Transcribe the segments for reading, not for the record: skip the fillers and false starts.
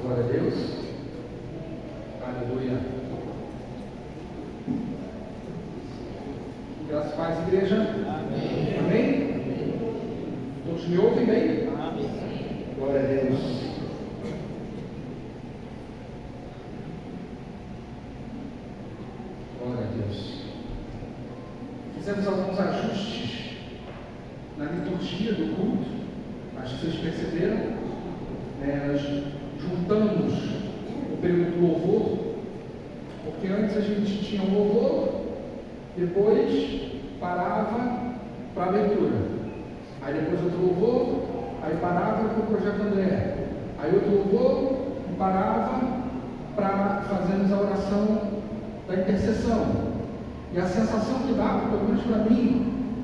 Glória a Deus. Aleluia. Graças a paz, igreja. Amém. Amém? Todos me ouvem bem? Amém. Glória a Deus. Glória a Deus. Fizemos alguns ajustes na liturgia do culto. Acho que vocês perceberam. Nós juntamos o período do louvor, porque antes a gente tinha um louvor, depois parava para a leitura, aí depois outro louvor, aí parava para o projeto André, aí outro louvor e parava para fazermos a oração da intercessão. E a sensação que dava, pelo menos para mim,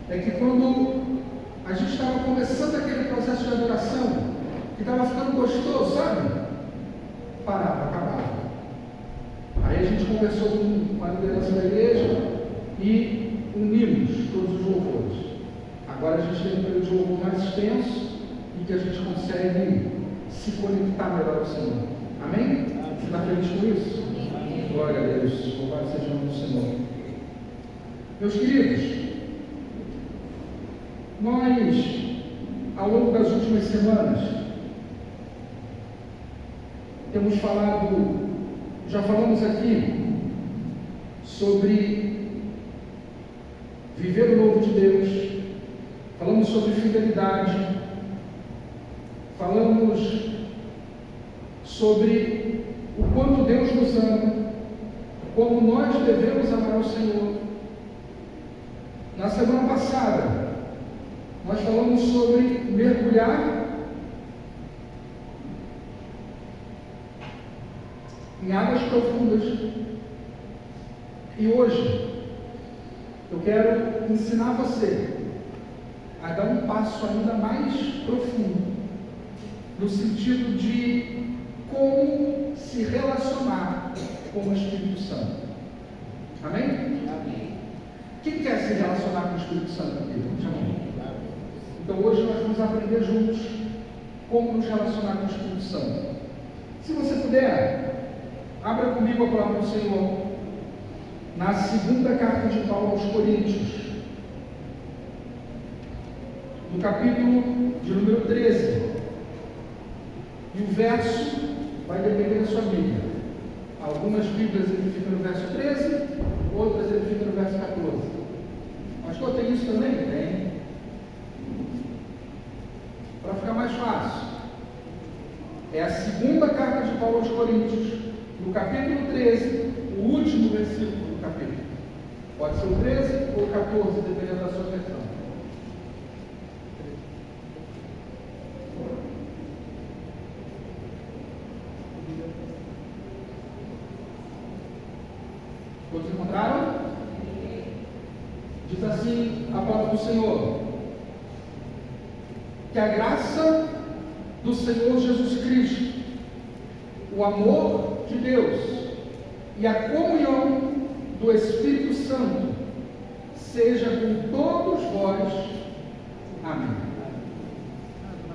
é que quando a gente estava começando aquele processo de adoração, que estava ficando gostoso, sabe? Parava, acabava. Aí a gente conversou com a liderança da igreja e unimos todos os louvores. Agora a gente tem um período de louvor mais extenso e que a gente consegue se conectar melhor ao Senhor. Amém? Você está feliz com isso? Amém. Glória a Deus. Louvado seja o nome do Senhor. Meus queridos, nós, ao longo das últimas semanas, temos falado, já falamos aqui sobre viver o novo de Deus, falamos sobre fidelidade, falamos sobre o quanto Deus nos ama, como nós devemos amar o Senhor. Na semana passada, nós falamos sobre mergulhar em águas profundas. E hoje eu quero ensinar você a dar um passo ainda mais profundo, no sentido de como se relacionar com o Espírito Santo. Amém? Amém. Quem quer se relacionar com o Espírito Santo aqui? Vamos chamar. Então hoje nós vamos aprender juntos como nos relacionar com o Espírito Santo. Se você puder, abra comigo a palavra do Senhor na segunda carta de Paulo aos Coríntios, no capítulo de número 13, e o verso vai depender da sua Bíblia. Algumas Bíblias ele fica no verso 13, outras ele fica no verso 14. Pastor, tem isso também? Tem. Para ficar mais fácil, é a segunda carta de Paulo aos Coríntios, no capítulo 13, o último versículo do capítulo. Pode ser o 13 ou o 14, dependendo da sua versão. Todos encontraram? Diz assim a palavra do Senhor: que a graça do Senhor Jesus Cristo, o amor de Deus e a comunhão do Espírito Santo seja com todos vós. Amém.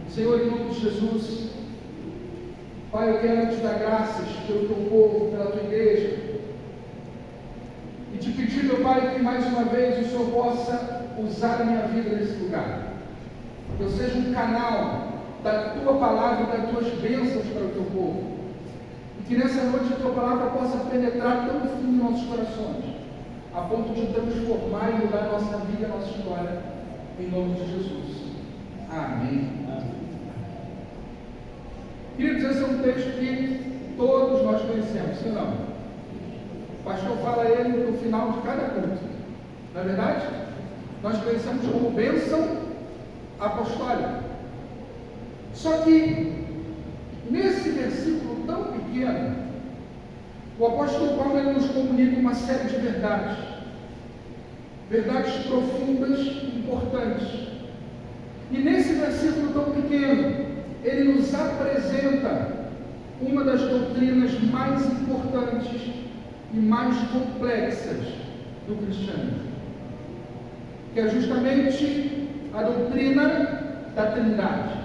Senhor, em nome de Jesus, Pai, eu quero te dar graças pelo teu povo, pela tua igreja, e te pedir, meu Pai, que mais uma vez o Senhor possa usar a minha vida nesse lugar. Que eu seja um canal da tua palavra e das tuas bênçãos para o teu povo. Que nessa noite a tua palavra possa penetrar tão fundo em nossos corações, a ponto de transformar e mudar a nossa vida e a nossa história, em nome de Jesus. Amém. Queridos, esse é um texto que todos nós conhecemos, sim ou não? O pastor fala ele no final de cada culto. Não é verdade? Nós conhecemos como bênção apostólica. Só que Nesse versículo tão pequeno, o apóstolo Paulo ele nos comunica uma série de verdades. Verdades profundas e importantes. E nesse versículo tão pequeno, ele nos apresenta uma das doutrinas mais importantes e mais complexas do cristianismo, que é justamente a doutrina da Trindade.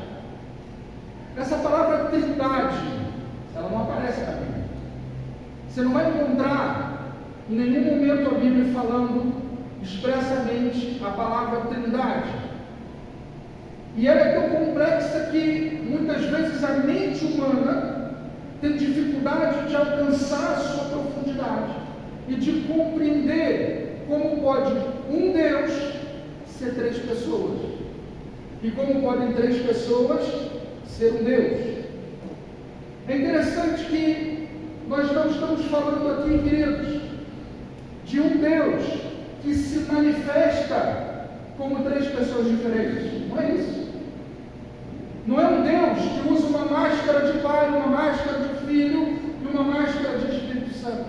Essa palavra Trindade, ela não aparece na Bíblia. Você não vai encontrar em nenhum momento a Bíblia falando expressamente a palavra Trindade. E ela é tão complexa que muitas vezes a mente humana tem dificuldade de alcançar a sua profundidade e de compreender como pode um Deus ser três pessoas e como podem três pessoas ser um Deus. É interessante que nós não estamos falando aqui, queridos, de um Deus que se manifesta como três pessoas diferentes. Não é isso. Não é um Deus que usa uma máscara de Pai, uma máscara de Filho e uma máscara de Espírito Santo.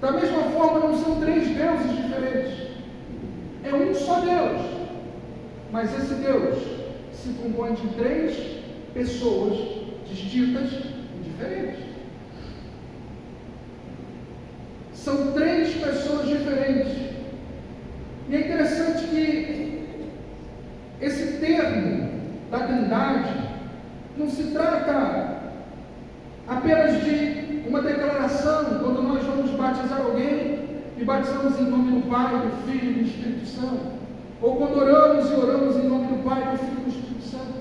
Da mesma forma, não são três deuses diferentes. É um só Deus. Mas esse Deus se compõe de três pessoas distintas e diferentes. São três pessoas diferentes. E é interessante que esse termo da Trindade não se trata apenas de uma declaração quando nós vamos batizar alguém e batizamos em nome do Pai, do Filho e do Espírito Santo, ou quando oramos e oramos em nome do Pai, do Filho e do Espírito Santo.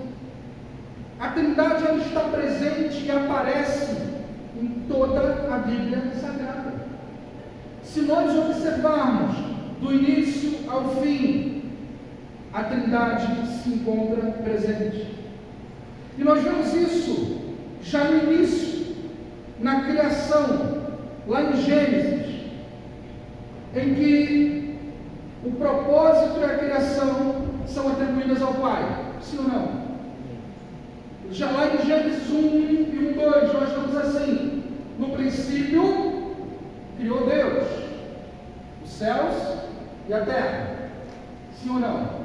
A Trindade ela está presente e aparece em toda a Bíblia Sagrada. Se nós observarmos do início ao fim, a Trindade se encontra presente. E nós vemos isso já no início, na criação, lá em Gênesis, em que o propósito e a criação são atribuídas ao Pai. Sim ou não? Já lá em Gênesis 1 e 1:2, nós estamos assim: no princípio criou Deus os céus e a terra. Sim ou não?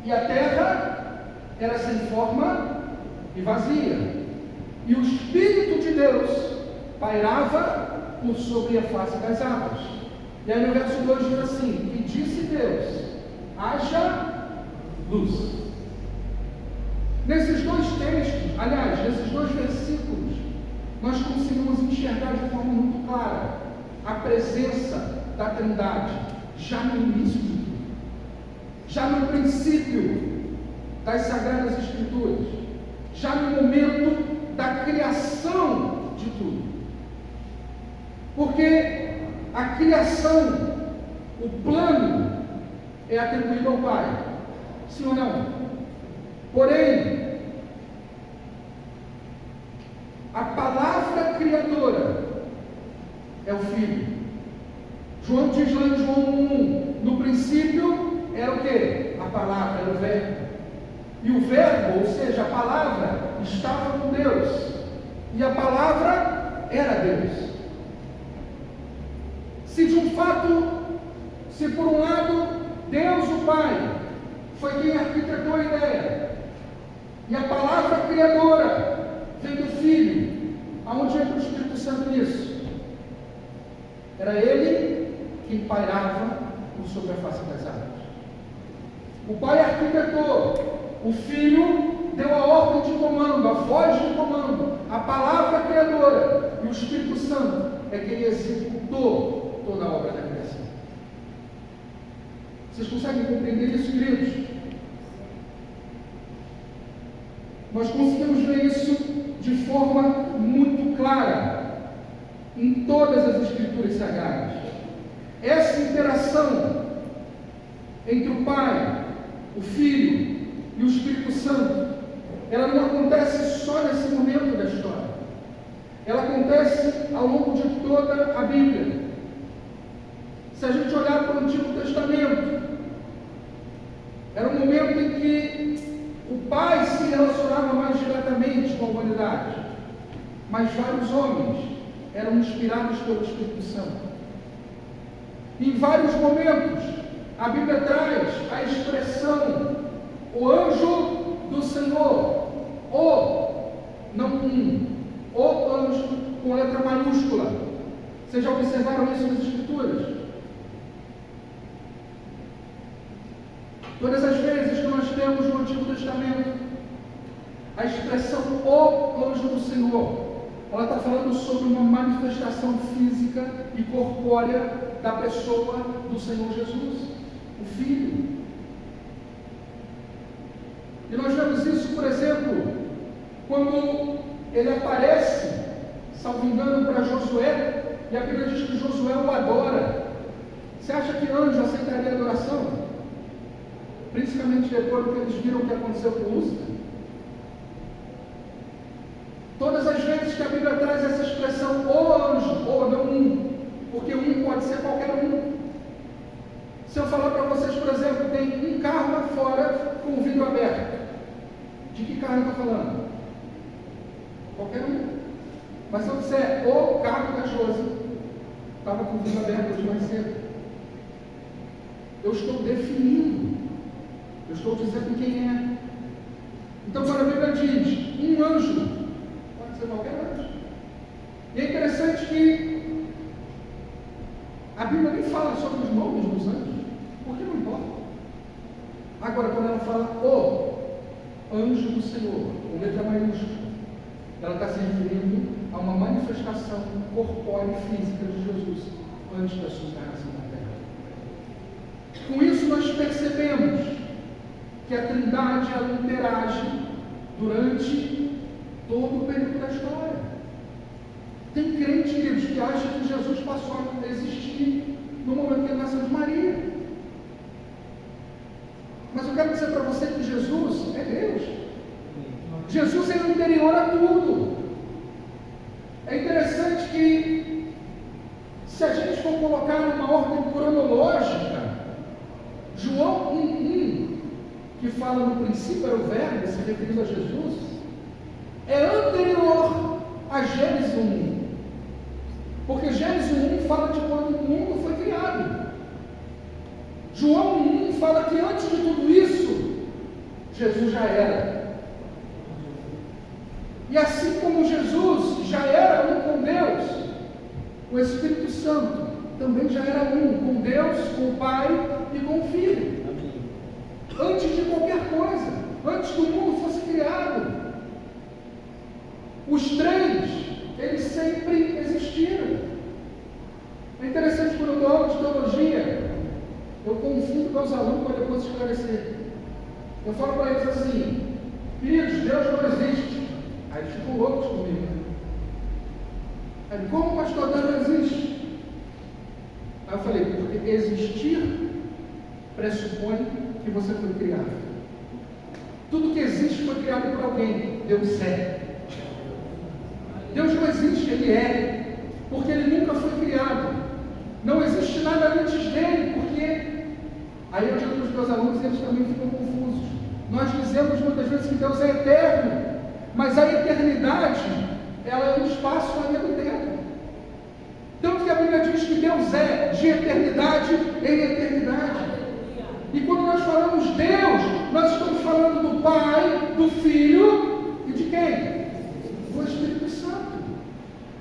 E a terra era sem forma e vazia, e o Espírito de Deus pairava por sobre a face das águas. E aí no verso 2 diz assim: e disse Deus, haja luz. Nesses dois textos, aliás, nesses dois versículos, nós conseguimos enxergar de forma muito clara a presença da Trindade já no início de tudo, já no princípio das Sagradas Escrituras, já no momento da criação de tudo. Porque a criação, o plano, é atribuído ao Pai. Sim ou não? Porém, a palavra criadora é o Filho. João diz lá em João 1, no princípio era o quê? A palavra, era o verbo. E o verbo, ou seja, a palavra, estava com Deus. E a palavra era Deus. Se de um fato, se por um lado, Deus o Pai foi quem arquitetou a ideia, e a palavra criadora vem do Filho, aonde entra o Espírito Santo nisso? Era Ele quem pairava sobre a face das águas. O Pai arquitetou, o Filho deu a ordem de comando, a voz de comando, a palavra criadora, e o Espírito Santo é quem executou toda a obra da criação. Vocês conseguem compreender isso, queridos? Nós conseguimos ver isso de forma muito clara em todas as Escrituras Sagradas. Essa interação entre o Pai, o Filho e o Espírito Santo, ela não acontece só nesse momento da história. Ela acontece ao longo de toda a Bíblia. Se a gente olhar para o Antigo Testamento, era um momento em que o Pai se relacionava mais diretamente com a humanidade. mas vários homens eram inspirados pelo Espírito Santo. Em vários momentos, a Bíblia traz a expressão o anjo do Senhor, não o anjo com letra maiúscula. Vocês já observaram isso nas Escrituras? Todas as vezes que nós temos no Antigo Testamento a expressão o anjo do Senhor, ela está falando sobre uma manifestação física e corpórea da pessoa do Senhor Jesus, o Filho. E nós vemos isso, por exemplo, quando ele aparece, salvo engano, para Josué, e a Bíblia diz que Josué o adora. Você acha que anjo aceitaria a adoração? Principalmente depois do que eles viram que aconteceu com Uzias. Todas as vezes que a Bíblia traz essa expressão, o anjo, ou não porque pode ser qualquer um. Se eu falar para vocês, por exemplo, tem um carro lá fora com o vidro aberto. De que carro eu estou falando? Qualquer um. Mas se eu disser o carro da Josi, estava com o vidro aberto hoje mais cedo. Eu estou definindo. Eu estou dizendo quem é. Então, quando a Bíblia diz um anjo, pode ser qualquer anjo. E é interessante que a Bíblia nem fala sobre os nomes dos anjos, porque não importa. Agora, quando ela fala o anjo do Senhor, com letra maiúscula, ela está se referindo a uma manifestação corpórea e física de Jesus antes da sua encarnação na terra. Com isso, nós percebemos que a Trindade ela interage durante todo o período da história. Tem crente, queridos, que acha que Jesus passou a existir no momento que ele nasceu de Maria. Mas eu quero dizer para você que Jesus é Deus. Jesus é anterior a tudo. É interessante que, se a gente for colocar numa ordem cronológica, João 1:1, que fala no princípio era o Verbo, se referindo a Jesus, é anterior a Gênesis 1. Porque Gênesis 1 fala de quando o mundo foi criado. João 1 fala que antes de tudo isso, Jesus já era. E assim como Jesus já era um com Deus, o Espírito Santo também já era um com Deus, com o Pai e com o Filho. Antes de qualquer coisa, antes que o mundo fosse criado, os três, eles sempre existiram. É interessante, quando eu dou aula de teologia, eu confundo meus alunos para depois esclarecer. Eu falo para eles assim: queridos, Deus não existe. Aí eles ficam loucos comigo. Aí, como o pastor Deus não existe? Aí eu falei: porque existir pressupõe que você foi criado. Tudo que existe foi criado por alguém. Deus é. Deus não existe, Ele é, porque Ele nunca foi criado. Não existe nada antes dele, porque aí eu digo para os meus alunos, eles também ficam confusos. Nós dizemos muitas vezes que Deus é eterno, mas a eternidade, ela é um espaço além do tempo. Tanto que a Bíblia diz que Deus é de eternidade em eternidade. E quando nós falamos Deus, nós estamos falando do Pai, do Filho e de quem? Do Espírito Santo.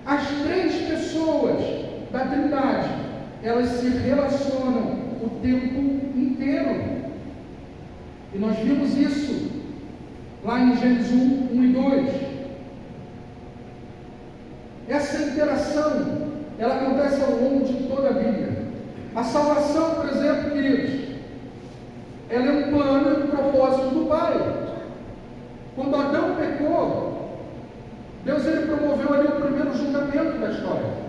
As três pessoas da Trindade, elas se relacionam o tempo inteiro. E nós vimos isso lá em Gênesis 1 e 2. Essa interação, ela acontece ao longo de toda a Bíblia. A salvação, por exemplo, queridos, ela é um plano e um propósito do Pai. Quando Adão pecou, Deus ele promoveu ali o primeiro julgamento da história.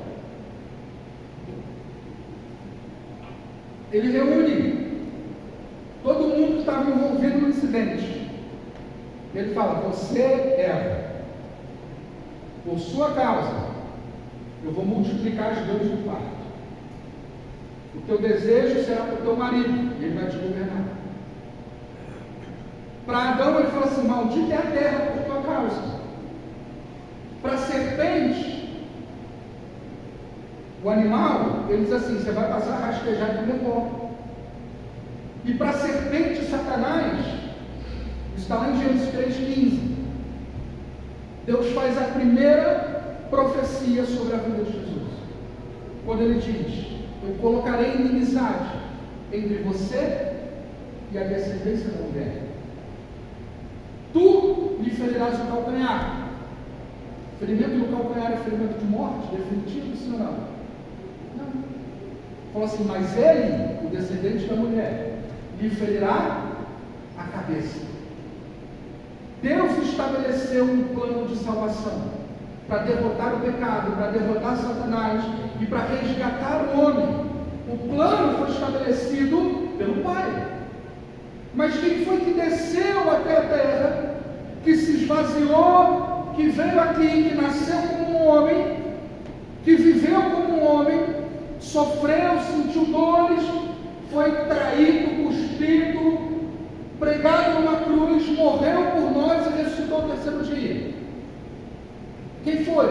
Ele reúne todo mundo que estava envolvido no incidente. Ele fala: você, Eva, por sua causa, eu vou multiplicar as dores do parto. O teu desejo será para o teu marido, e ele vai te governar. Para Adão, ele fala assim: maldita é a terra por tua causa. Para a serpente, O animal, ele diz assim, você vai passar a rastejar e comer pó. E para a serpente Satanás, está lá em Gênesis 3,15, Deus faz a primeira profecia sobre a vida de Jesus, quando ele diz, eu colocarei inimizade entre você e a descendência da mulher. Tu lhe ferirás o calcanhar. Ferimento no calcanhar é ferimento de morte, definitivo, sim ou não? Não. Fala assim, mas ele, o descendente da mulher, lhe ferirá a cabeça. Deus estabeleceu um plano de salvação para derrotar o pecado, para derrotar Satanás e para resgatar o homem. O plano foi estabelecido pelo Pai. Mas quem foi que desceu até a terra, que se esvaziou, que veio aqui, que nasceu como um homem, que viveu como um homem, sofreu, sentiu dores, foi traído, cuspido, pregado numa cruz, morreu por nós e ressuscitou no terceiro dia? Quem foi?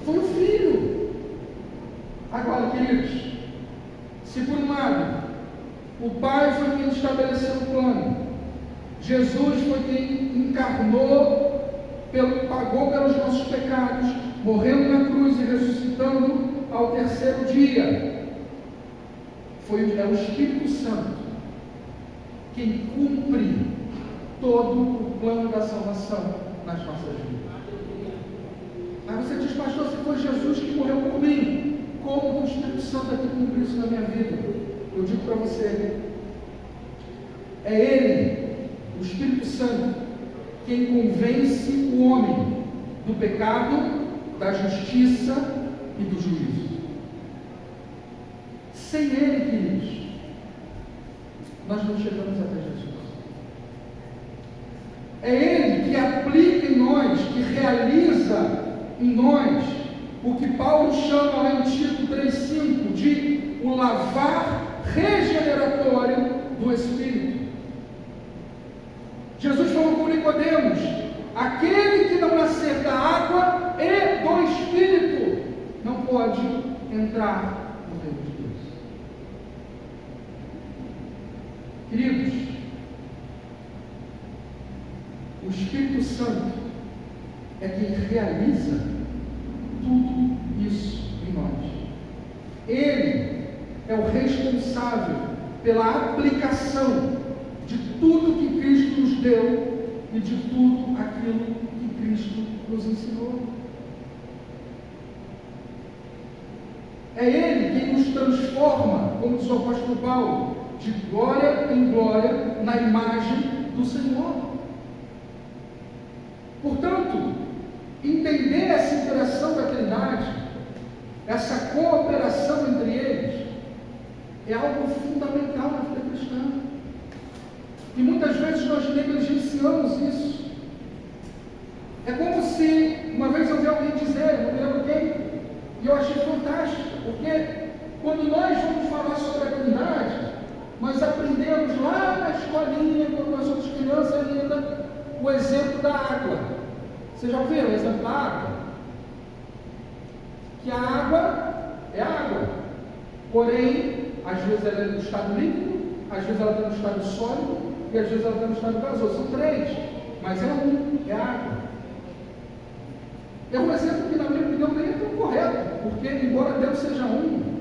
Foi o Filho. Agora, queridos, se por um lado o Pai foi quem estabeleceu o plano, Jesus foi quem encarnou, pagou pelos nossos pecados, morrendo na cruz e ressuscitando ao terceiro dia. É o Espírito Santo quem cumpre todo o plano da salvação nas nossas vidas. Aí você diz, pastor, se foi Jesus que morreu por mim, como o Espírito Santo aqui cumpriu isso na minha vida? Eu digo para você, é Ele, o Espírito Santo, quem convence o homem do pecado, da justiça e do juízo. Sem Ele, queridos, nós não chegamos até Jesus. É Ele que aplica em nós, que realiza em nós o que Paulo chama lá em Tito 3,5 de o lavar regeneratório do Espírito. Jesus falou com Nicodemos, aquele que não nascer da água e do Espírito não pode entrar no reino de Deus. Queridos, o Espírito Santo é quem realiza tudo isso em nós. Ele é o responsável pela aplicação de tudo que Cristo nos deu e de tudo aquilo que Cristo nos ensinou. É Ele quem nos transforma, como diz o apóstolo Paulo, de glória em glória na imagem do Senhor. Portanto, entender essa interação da Trindade, essa cooperação entre eles, é algo fundamental na vida cristã. E muitas vezes nós negligenciamos isso. É como se, uma vez eu ouvi alguém dizer, não me lembro quem, e eu achei fantástico, porque quando nós vamos falar sobre a Trindade, nós aprendemos lá na escolinha, quando nós somos crianças ainda, o exemplo da água. Vocês já ouviram o exemplo da água? Que a água é água, porém, às vezes ela é no estado líquido, às vezes ela está no estado sólido, e às vezes ela está no estado gasoso. São três, mas é água. É um exemplo que, na minha opinião, nem é tão correto, porque, embora Deus seja um,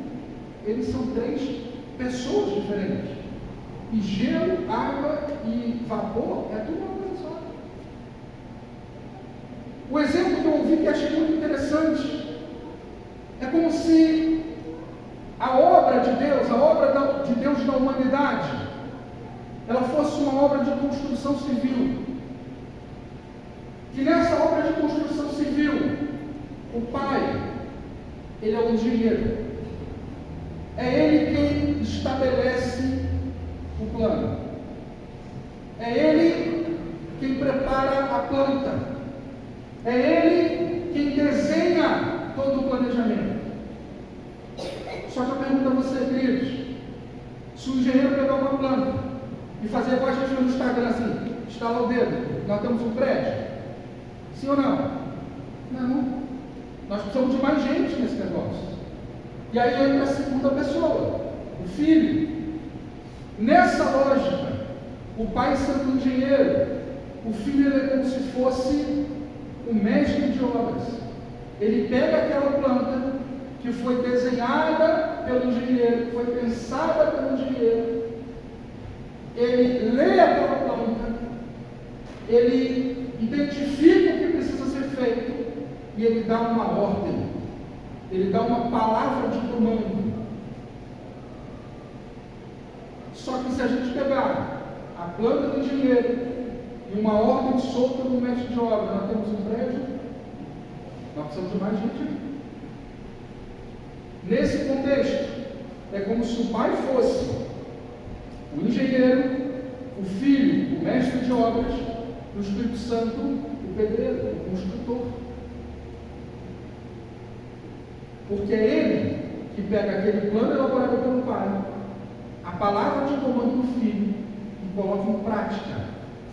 eles são três pessoas diferentes. E gelo, água e vapor é tudo uma coisa só. O exemplo que eu ouvi que achei muito interessante é como se a obra de Deus, a obra de Deus na humanidade, ela fosse uma obra de construção civil. Que nessa obra de construção civil, o Pai, ele é o engenheiro. É Ele quem estabelece o plano. É Ele quem prepara a planta. É Ele quem desenha todo o planejamento. Só que eu pergunto a você, queridos, se o engenheiro pegar uma planta e fazer igual a gente no Instagram assim, instalar o dedo, nós temos um prédio? Sim ou não? Não. Nós precisamos de mais gente nesse negócio. E aí entra a segunda pessoa, o filho. Nessa lógica, o pai sendo um engenheiro, o filho é como se fosse o mestre de obras. Ele pega aquela planta que foi desenhada pelo engenheiro, que foi pensada pelo engenheiro, ele lê aquela planta, ele identifica o que precisa ser feito e ele dá uma ordem, ele dá uma palavra de comando. Só que se a gente pegar a planta do engenheiro e uma ordem solta do mestre de obra, nós temos um prédio, nós precisamos de mais gente aqui. Nesse contexto, é como se o pai fosse o engenheiro, o filho, o mestre de obras, o Espírito Santo, o pedreiro, o construtor. Porque é ele que pega aquele plano elaborado pelo pai, a palavra de comando do filho, e coloca em prática,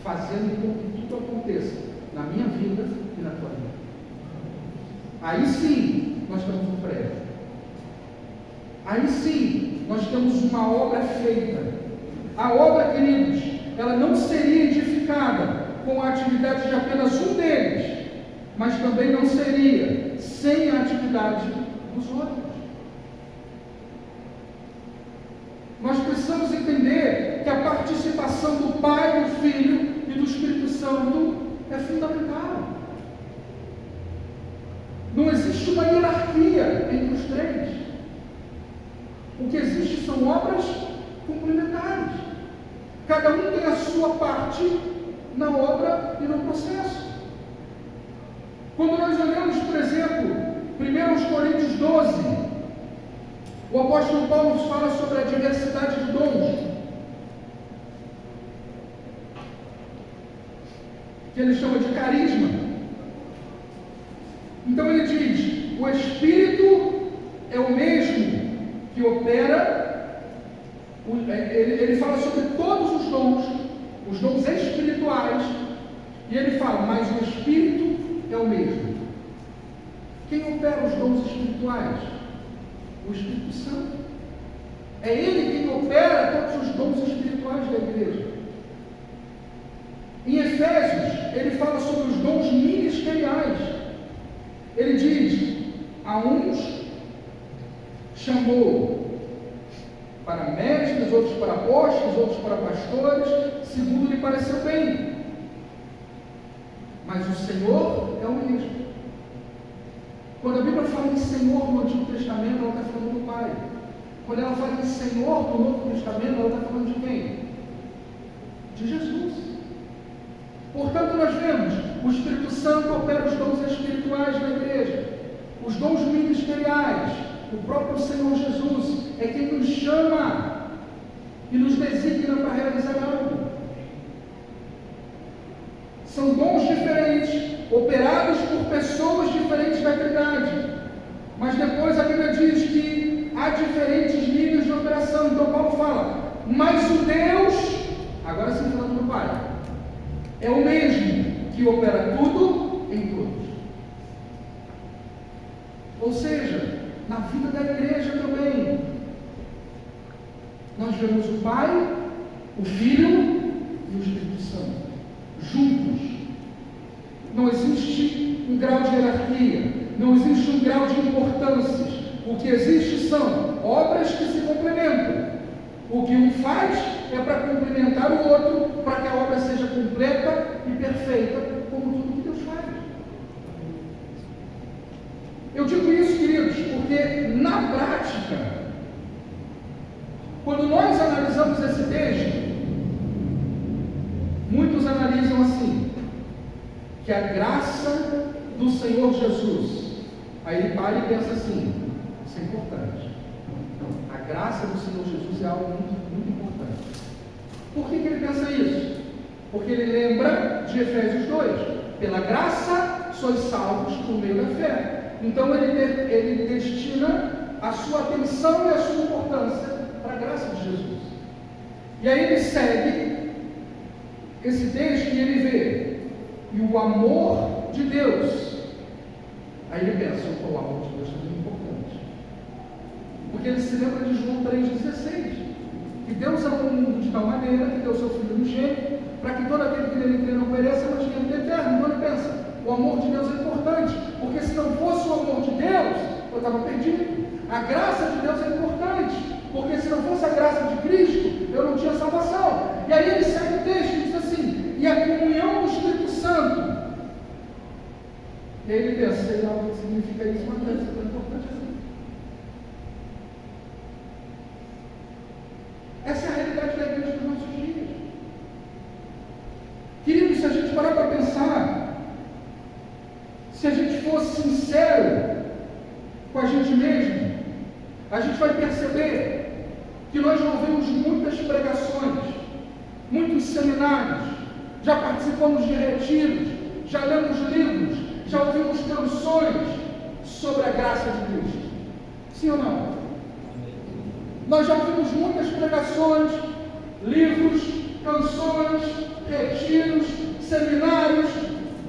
fazendo com que tudo aconteça na minha vida e na tua vida. Aí sim, nós temos um prédio. Aí sim, nós temos uma obra feita. A obra, queridos, ela não seria edificada com a atividade de apenas um deles, mas também não seria sem a atividade dos outros. Nós precisamos entender que a participação do Pai, do Filho e do Espírito Santo é fundamental. Não existe uma hierarquia entre os três. O que existe são obras complementares. Cada um tem a sua parte na obra e no processo. Quando nós olhamos, por exemplo, 1 Coríntios 12, o apóstolo Paulo nos fala sobre a diversidade de dons, que ele chama de carisma. Então ele diz: o Espírito é o mesmo que opera, ele fala sobre todos os dons espirituais, e ele fala, mas o Espírito é o mesmo. Quem opera os dons espirituais? O Espírito Santo. É ele quem opera todos os dons espirituais da igreja. Em Efésios, ele fala sobre os dons ministeriais. Ele diz: a uns chamou para mestres, outros para apóstolos, outros para pastores, segundo lhe pareceu bem. Mas o Senhor é o mesmo. Quando a Bíblia fala em Senhor no Antigo Testamento, ela está falando do Pai. Quando ela fala em Senhor no Novo Testamento, ela está falando de quem? De Jesus. Portanto, nós vemos o Espírito Santo opera os dons espirituais da igreja, os dons ministeriais. O próprio Senhor Jesus é quem nos chama e nos designa para realizar algo. São dons diferentes, operados por pessoas diferentes da Trindade. Mas depois a Bíblia diz que há diferentes níveis de operação. Então Paulo fala, mas o Deus, agora sim falando do Pai, é o mesmo que opera tudo em todos. Ou seja, na vida da igreja também, nós vemos o Pai, o Filho e o Espírito Santo juntos. Não existe um grau de hierarquia, não existe um grau de importâncias. O que existe são obras que se complementam. O que um faz é para complementar o outro, para que a obra seja completa e perfeita, como tudo que Deus faz. Eu digo isso, queridos, porque na prática, quando nós analisamos esse texto, muitos analisam assim, que a graça do Senhor Jesus, aí ele para e pensa assim, isso é importante. A graça do Senhor Jesus é algo muito, muito importante. Por que ele pensa isso? Porque ele lembra de Efésios 2, pela graça sois salvos por meio da fé. Então ele destina a sua atenção e a sua importância para a graça de Jesus. E aí ele segue esse texto e ele vê, e o amor de Deus. Aí ele pensa, o amor de Deus é muito importante. Porque ele se lembra de João 3,16, que Deus amou o mundo de tal maneira que deu seu Filho unigênito, para que todo aquele que nele crê não pereça, mas tenha vida eterna. Então ele pensa, o amor de Deus é importante, porque se não fosse o amor de Deus, eu estava perdido. A graça de Deus é importante, porque se não fosse a graça de Cristo, eu não tinha salvação. E aí ele segue o texto e diz assim, e a comunhão do Espírito Santo. E aí ele pensa, sei lá o que significa isso, mas não é tão importante assim. Essa é a realidade da igreja dos nossos dias. Queridos, se a gente parar para pensar, se a gente fosse sincero com a gente mesmo, a gente vai perceber que nós já ouvimos muitas pregações, muitos seminários, já participamos de retiros, já lemos livros, já ouvimos canções sobre a graça de Cristo. Sim ou não? Nós já ouvimos muitas pregações, livros, canções, retiros, seminários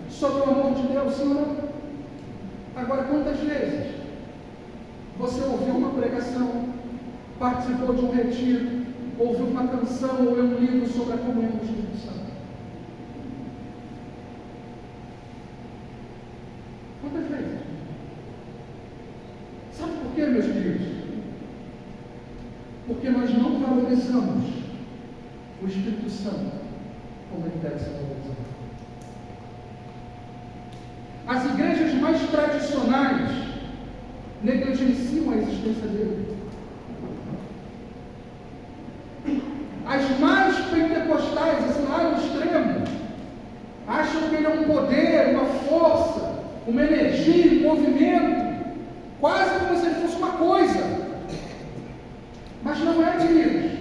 sobre o amor de Deus, sim ou não? Agora, quantas vezes você ouviu uma pregação, participou de um retiro, ouviu uma canção ou leu um livro sobre a comunhão do Espírito Santo? Quantas vezes? Sabe por quê, meus queridos? Porque nós não valorizamos o Espírito Santo como ele deve ser valorizado. As igrejas mais tradicionais negligenciam a existência dele. As mais pentecostais, assim, lá no extremo, acham que ele é um poder, uma força, uma energia, um movimento, quase como se ele fosse uma coisa. Mas não é, queridos.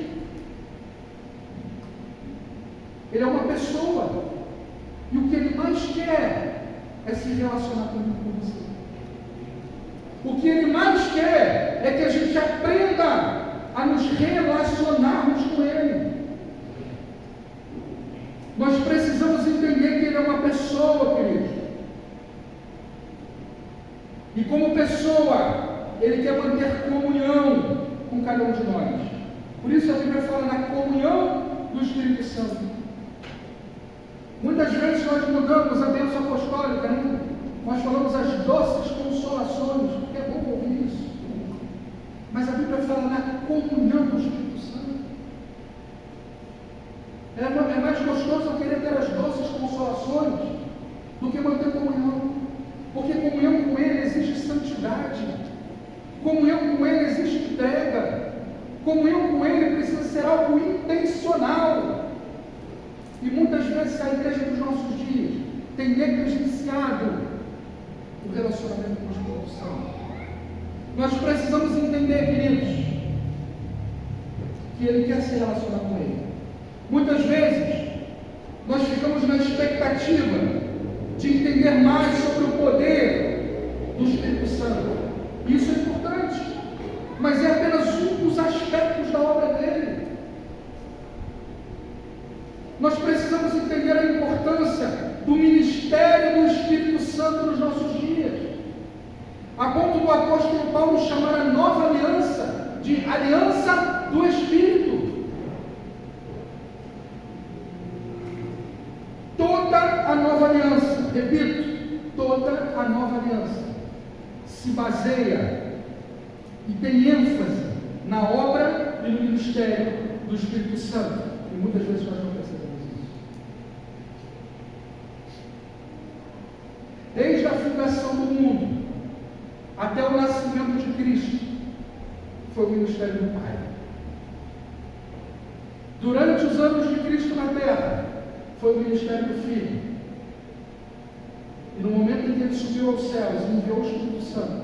Ele é uma pessoa. E o que ele mais quer é se relacionar com você. O que ele mais quer é que a gente aprenda a nos relacionarmos com ele. Nós precisamos entender que ele é uma pessoa, querido. E como pessoa, ele quer manter comunhão com cada um de nós. Por isso a Bíblia fala na comunhão do Espírito Santo. Muitas vezes nós mudamos a bênção apostólica, né? Nós falamos as doces consolações, porque é bom ouvir isso. Mas a Bíblia fala na comunhão do Espírito Santo. É mais gostoso eu querer ter as doces consolações do que manter comunhão. Porque comunhão com Ele exige santidade. Comunhão com Ele exige entrega. Comunhão com Ele precisa ser algo intencional. E muitas vezes a igreja dos nossos dias tem negligenciado o relacionamento com o Espírito Santo. Nós precisamos entender, queridos, que Ele quer se relacionar com Ele. Muitas vezes nós ficamos na expectativa de entender mais sobre o poder do Espírito Santo. Isso é importante, mas é apenas um dos aspectos da obra dele. Nós precisamos entender a importância do ministério do Espírito Santo nos nossos dias, a ponto do apóstolo Paulo chamar a nova aliança de aliança do Espírito. Toda a nova aliança, repito, toda a nova aliança se baseia e tem ênfase na obra e no ministério do Espírito Santo. E muitas vezes nós não percebemos isso. Desde a fundação do mundo até o nascimento de Cristo, foi o ministério do Pai. Durante os anos de Cristo na terra, foi o ministério do Filho. E no momento em que ele subiu aos céus e enviou o Espírito Santo,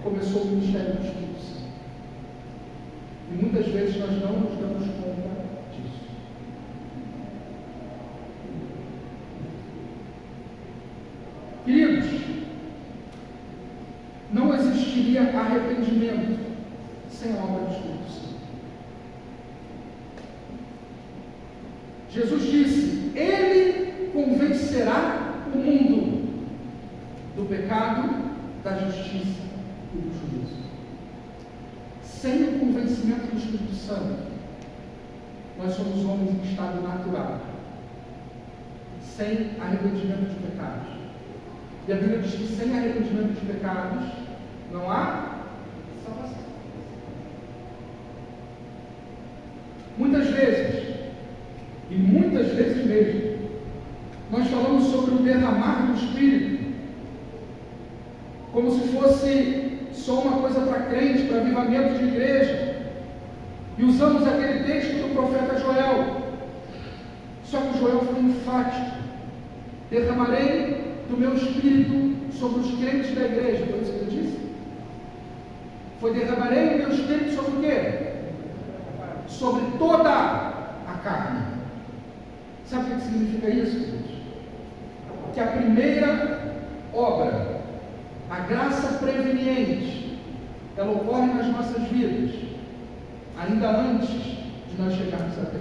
começou o ministério do Espírito Santo. E muitas vezes nós não nos damos conta disso. Queridos, não existiria arrependimento sem a obra do Espírito Santo. Jesus disse: Ele convencerá o mundo do pecado, da justiça e do juízo. sem o convencimento do Espírito Santo, nós somos homens em estado natural, sem arrependimento de pecados. E a Bíblia diz que sem arrependimento de pecados não há salvação. Muitas vezes, e muitas vezes mesmo, nós falamos sobre o derramar do Espírito como se fosse só uma coisa para crente, para avivamento de igreja, e usamos aquele texto do profeta Joel. Só que Joel foi enfático: derramarei do meu Espírito sobre os crentes da igreja. Foi isso que ele disse? Foi: derramarei o meu Espírito sobre o quê? Sobre toda a carne. Sabe o que significa isso, gente? Que a primeira obra, a graça preveniente, ela ocorre nas nossas vidas, ainda antes de nós chegarmos à perfeição.